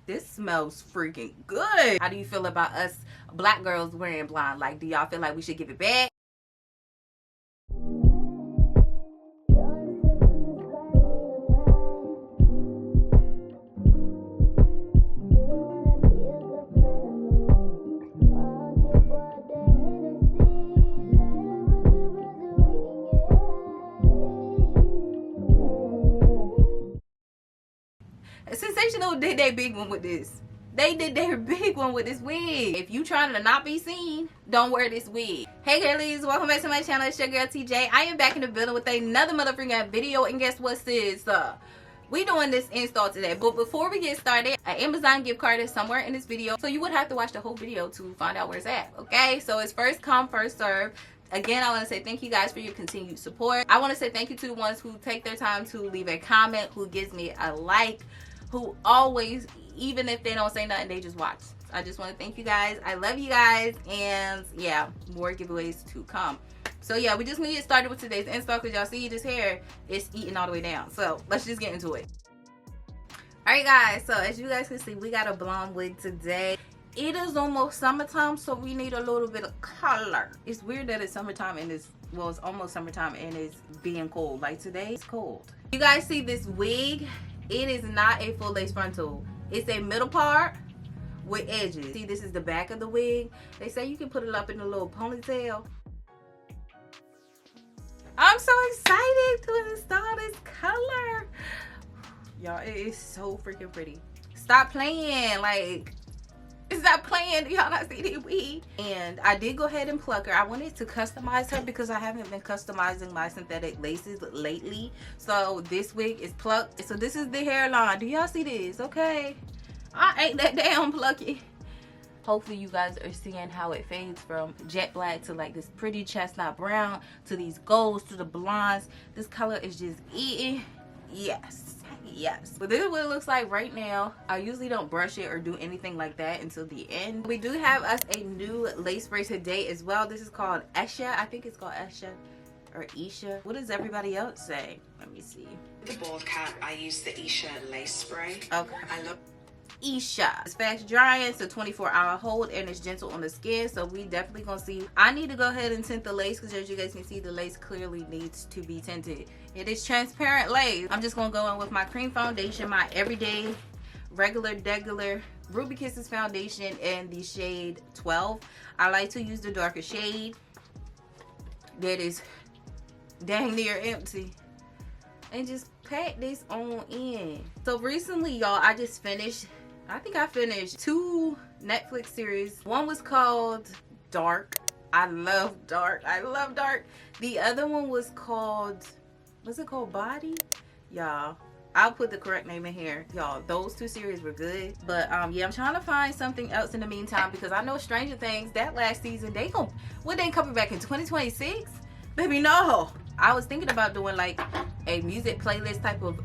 This smells freaking good. How do you feel about us black girls wearing blonde? Like, do y'all feel like we should give it back? Sensationnel did their big one with this. They did their big one with this wig. If you trying to not be seen, don't wear this wig. Hey girlies, welcome back to my channel. It's your girl TJ. I am back in the building with another motherfucking video, and guess what, sis? We doing this install today, but before we get started, an Amazon gift card is somewhere in this video, so you would have to watch the whole video to find out where it's at. Okay, so it's first come, first serve. Again, I want to say thank you guys for your continued support. I want to say thank you to the ones who take their time to leave a comment, who gives me a like, who always, even if they don't say nothing, they just watch. I just want to thank you guys. I love you guys, and yeah, more giveaways to come. So yeah, we just need to get started with today's install, because y'all see this hair is eating all the way down. So let's just get into it. Alright guys, so as you guys can see, we got a blonde wig today. It is almost summertime, so we need a little bit of color. It's weird that it's summertime and it's, well, it's almost summertime and it's being cold. Like today, it's cold. You guys see this wig? It is not a full lace frontal. It's a middle part with edges. See, this is the back of the wig. They say you can put it up in a little ponytail. I'm so excited to install this color. Y'all, it is so freaking pretty. Stop playing. Like, stop playing. Do y'all not see the wig? And I did go ahead and pluck her. I wanted to customize her because I haven't been customizing my synthetic laces lately. So this wig is plucked. So this is the hairline. Do y'all see this? Okay. I ain't that damn plucky. Hopefully you guys are seeing how it fades from jet black to like this pretty chestnut brown to these golds to the blondes. This color is just eating. Yes. Yes. But this is what it looks like right now. I usually don't brush it or do anything like that until the end. We do have us a new lace spray today as well. This is called 𝐿𝐴. I think it's called 𝐿𝐴 or 𝐿𝐴. What does everybody else say? Let me see. The bald cap, I use the 𝐿𝐴 lace spray. Okay. I love 𝐿𝐴. It's fast drying, so 24-hour hold, and it's gentle on the skin, so we definitely gonna see. I need to go ahead and tint the lace because as you guys can see, the lace clearly needs to be tinted. It is transparent lace. I'm just gonna go in with my cream foundation, my everyday regular Ruby Kisses foundation in the shade 12. I like to use the darker shade that is dang near empty, and just pat this on in. So recently, y'all, I think I finished 2 Netflix series. One was called Dark. I love Dark. I love Dark. The other one was called, what's it called? Body? Y'all, I'll put the correct name in here. Y'all, those 2 series were good. But yeah, I'm trying to find something else in the meantime, because I know Stranger Things, that last season, they coming back in 2026? Baby, no. I was thinking about doing like a music playlist type of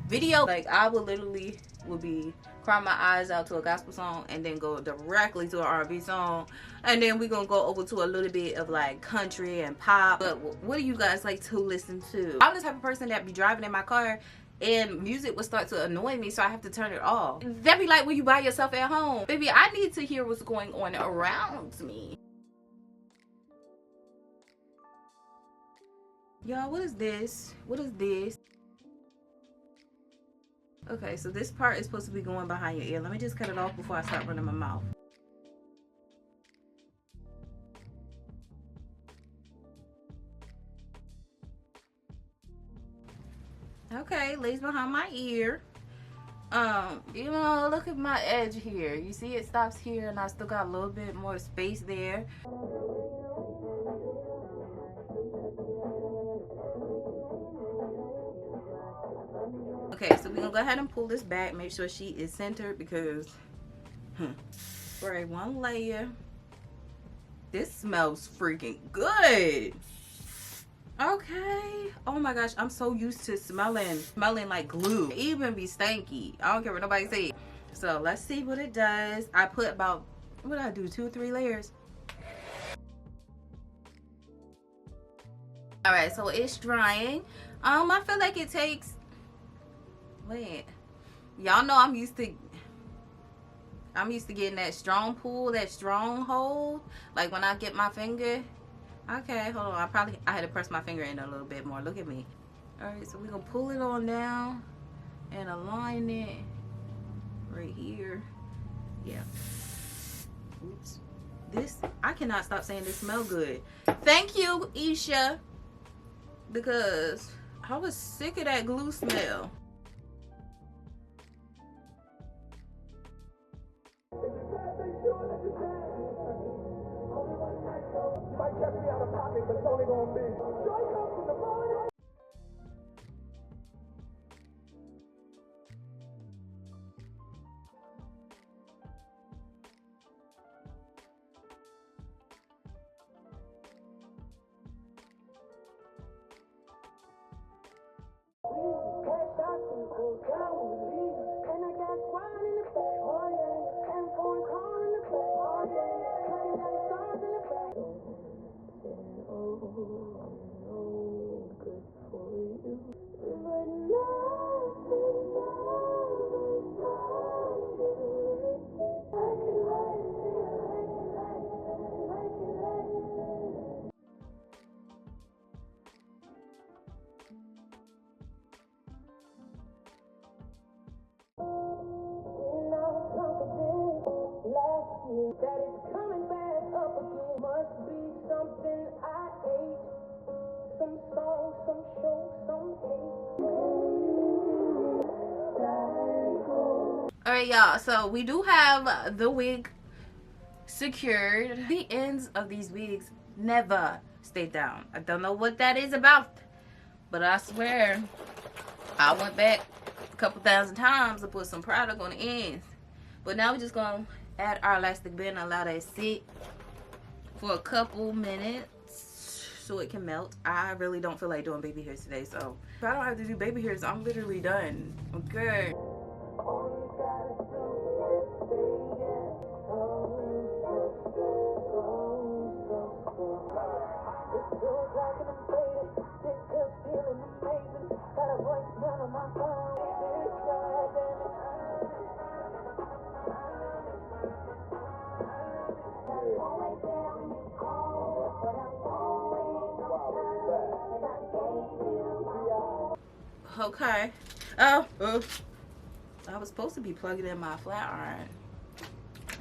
video. Like I would literally be crying my eyes out to a gospel song and then go directly to an R&B song, and then we're gonna go over to a little bit of like country and pop. But what do you guys like to listen to? I'm the type of person that be driving in my car and music will start to annoy me, so I have to turn it off. That be like when you by yourself at home. Baby, I need to hear what's going on around me. Y'all, what is this? What is this? Okay, so this part is supposed to be going behind your ear. Let me just cut it off before I start running my mouth. Okay, lays behind my ear. You know, look at my edge here. You see it stops here, and I still got a little bit more space there. Okay, so we're gonna go ahead and pull this back, make sure she is centered, because for a 1 layer, this smells freaking good. Okay. Oh my gosh, I'm so used to smelling like glue. It even be stanky. I don't care what nobody say. So let's see what it does. I put about, what did I do, 2 or 3 layers? All right, so it's drying. I feel like it takes, wait, Y'all know I'm used to getting that strong pull, that strong hold. Like when I get my finger. Okay, hold on. I had to press my finger in a little bit more. Look at me. Alright, so we're gonna pull it on down and align it right here. Yeah. Oops. This, I cannot stop saying this smell good. Thank you, Isha. Because I was sick of that glue smell. That it's coming back up again. Must be something I ate. Some song, some show, some hate. Alright, y'all. So we do have the wig secured. The ends of these wigs never stay down. I don't know what that is about. But I swear, I went back a couple thousand times to put some product on the ends. But now we're just going to add our elastic band and allow that sit for a couple minutes so it can melt. I really don't feel like doing baby hairs today, so if I don't have to do baby hairs, I'm literally done. Okay. Okay. Oh, I was supposed to be plugging in my flat iron,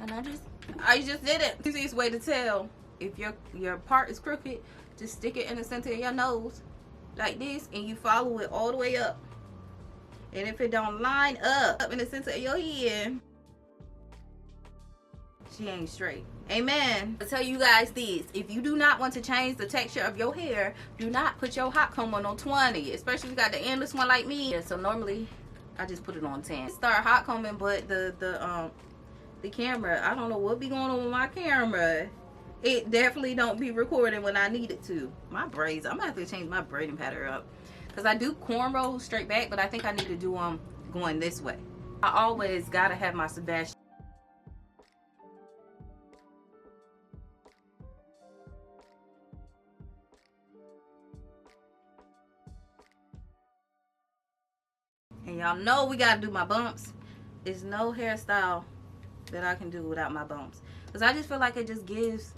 and I just did it. Easiest way to tell if your part is crooked, just stick it in the center of your nose like this, and you follow it all the way up. And if it don't line up in the center of your head, she ain't straight. Amen. I'll tell you guys this: if you do not want to change the texture of your hair, do not put your hot comb on 20, especially if you got the endless one like me. Yeah, so normally I just put it on 10. Start hot combing, but the camera, I don't know what be going on with my camera. It definitely don't be recording when I need it to. My braids, I'm gonna have to change my braiding pattern up, because I do cornrows straight back, but I think I need to do them going this way. I always gotta have my Sebastian. And y'all know we gotta do my bumps. There's no hairstyle that I can do without my bumps, because I just feel like it just gives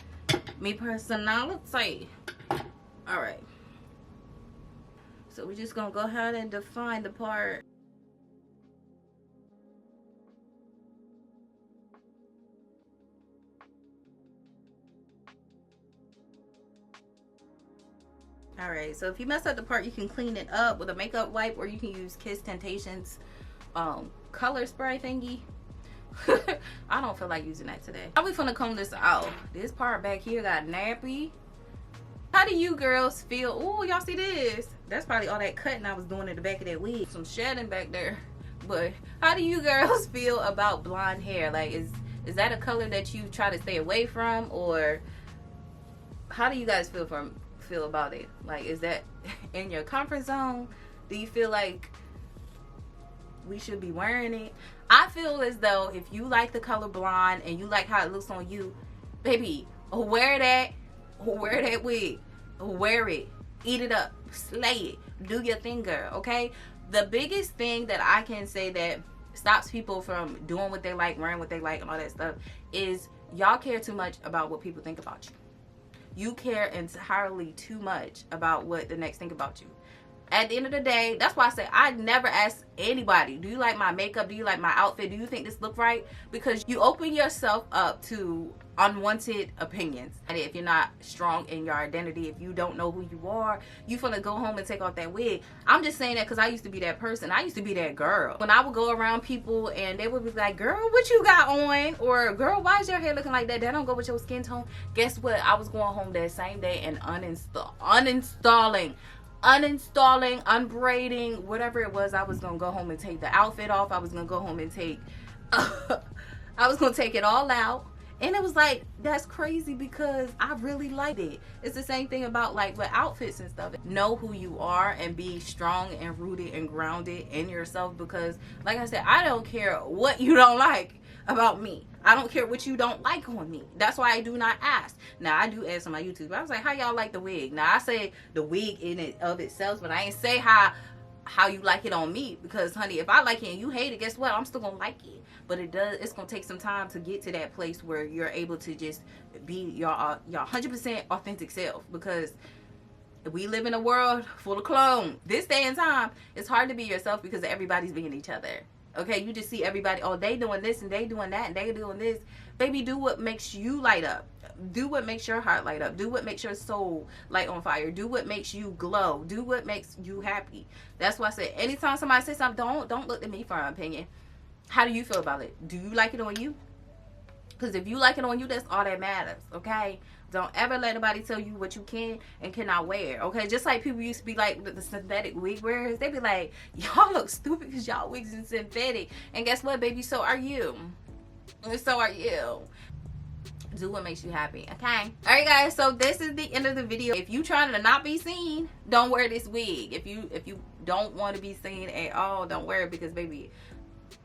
me personality. All right, so we're just gonna go ahead and define the part. All right, so if you mess up the part, you can clean it up with a makeup wipe, or you can use Kiss Temptations color spray thingy. I don't feel like using that today. I'm finna comb this out. This part back here got nappy. How do you girls feel? Oh, y'all see this? That's probably all that cutting I was doing in the back of that wig. Some shedding back there. But how do you girls feel about blonde hair? Like, is that a color that you try to stay away from, or how do you guys feel about it? Like, is that in your comfort zone? Do you feel like we should be wearing it? I feel as though if you like the color blonde and you like how it looks on you, baby, wear that wig, wear it, eat it up, slay it, do your thing, girl. Okay, the biggest thing that I can say that stops people from doing what they like, wearing what they like, and all that stuff is y'all care too much about what people think about you. You care entirely too much about what the next think about you. At the end of the day, that's why I say I never ask anybody, do you like my makeup? Do you like my outfit? Do you think this look right? Because you open yourself up to unwanted opinions. And if you're not strong in your identity, if you don't know who you are, you finna go home and take off that wig. I'm just saying that because I used to be that person. I used to be that girl. When I would go around people and they would be like, girl, what you got on? Or girl, why is your hair looking like that? That don't go with your skin tone. Guess what? I was going home that same day and uninstalling, unbraiding, whatever it was. I was gonna go home and take the outfit off. I was gonna go home and take I was gonna take it all out. And it was like, that's crazy because I really liked it. It's the same thing about like with outfits and stuff. Know who you are and be strong and rooted and grounded in yourself, because like I said, I don't care what you don't like about me. I don't care what you don't like on me. That's why I do not ask. Now I do ask on my YouTube. I was like, how y'all like the wig? Now I say the wig in it of itself, but I ain't say how you like it on me, because honey, if I like it and you hate it, guess what? I'm still gonna like it. But it's gonna take some time to get to that place where you're able to just be your 100% authentic self, because we live in a world full of clones. This day and time, it's hard to be yourself because everybody's being each other. Okay, you just see everybody, oh, they doing this and they doing that and they doing this. Baby, do what makes you light up. Do what makes your heart light up. Do what makes your soul light on fire. Do what makes you glow. Do what makes you happy. That's why I say, anytime somebody says something, don't look at me for an opinion. How do you feel about it? Do you like it on you? Because if you like it on you, that's all that matters, okay? Don't ever let nobody tell you what you can and cannot wear, okay? Just like people used to be like the synthetic wig wearers. They be like, y'all look stupid because y'all wigs is synthetic. And guess what, baby? So are you. And so are you. Do what makes you happy, okay? Alright guys, so this is the end of the video. If you trying to not be seen, don't wear this wig. If you don't want to be seen at all, don't wear it, because baby,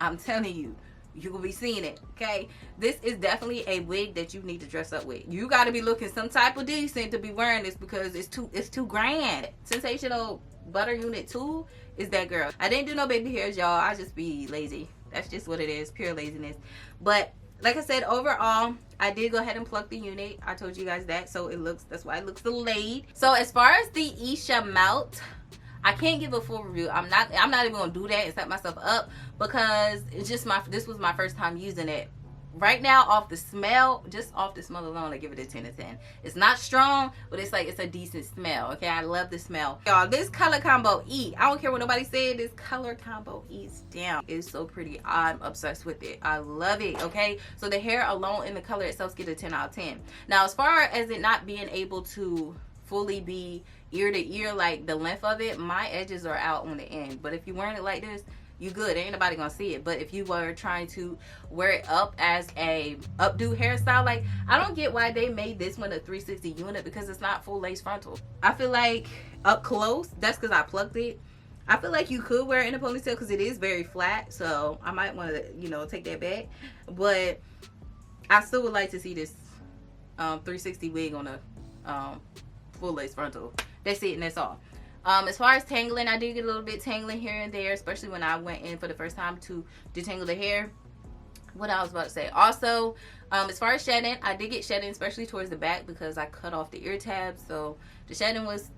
I'm telling you, you will be seeing it, okay? This is definitely a wig that you need to dress up with. You got to be looking some type of decent to be wearing this, because it's too grand. Sensational Butter Unit 2 is that girl. I didn't do no baby hairs, y'all. I just be lazy. That's just what it is, pure laziness. But like I said, overall, I did go ahead and pluck the unit. I told you guys that, so that's why it looks delayed. So as far as the _𝐤𝐴, I can't give a full review. I'm not even gonna do that and set myself up, because it's just this was my first time using it. Right now, just off the smell alone, I give it a 10 to 10. It's not strong, but it's a decent smell. Okay, I love the smell. Y'all, this color combo E, I don't care what nobody said, this color combo E's down. It's so pretty. I'm obsessed with it. I love it. Okay, so the hair alone and the color itself get a 10 out of 10. Now, as far as it not being able to fully be ear to ear, like the length of it, my edges are out on the end. But if you're wearing it like this, you good. Ain't nobody gonna see it. But if you were trying to wear it up as a updo hairstyle, like, I don't get why they made this one a 360 unit, because it's not full lace frontal. I feel like up close, that's because I plucked it, I feel like you could wear it in a ponytail because it is very flat, so I might want to, you know, take that back. But I still would like to see this 360 wig on a full lace frontal. That's it, and that's all. As far as tangling, I did get a little bit tangling here and there, especially when I went in for the first time to detangle the hair. What I was about to say. Also, as far as shedding, I did get shedding, especially towards the back, because I cut off the ear tabs. So the shedding was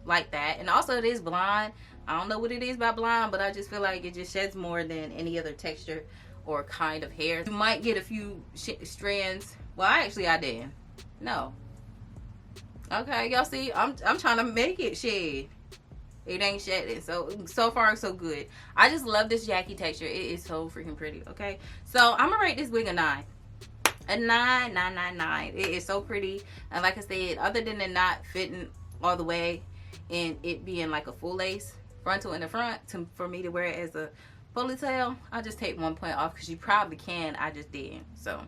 like that. And also, it is blonde. I don't know what it is about blonde, but I just feel like it just sheds more than any other texture or kind of hair. You might get a few strands. Well, I didn't. No. Okay, y'all see, I'm trying to make it shed. It ain't shedding. So far so good. I just love this Jackie texture. It is so freaking pretty. Okay, so I'm gonna rate this wig a 9. A 9. It is so pretty. And like I said, other than it not fitting all the way and it being like a full lace frontal in the front for me to wear it as a ponytail, I'll just take 1 point off, because you probably can. I just didn't. So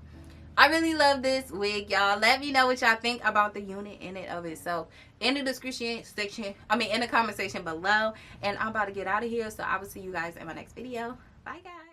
I really love this wig, y'all. Let me know what y'all think about the unit in and of itself in the description section. In the comment section below. And I'm about to get out of here, so I will see you guys in my next video. Bye, guys.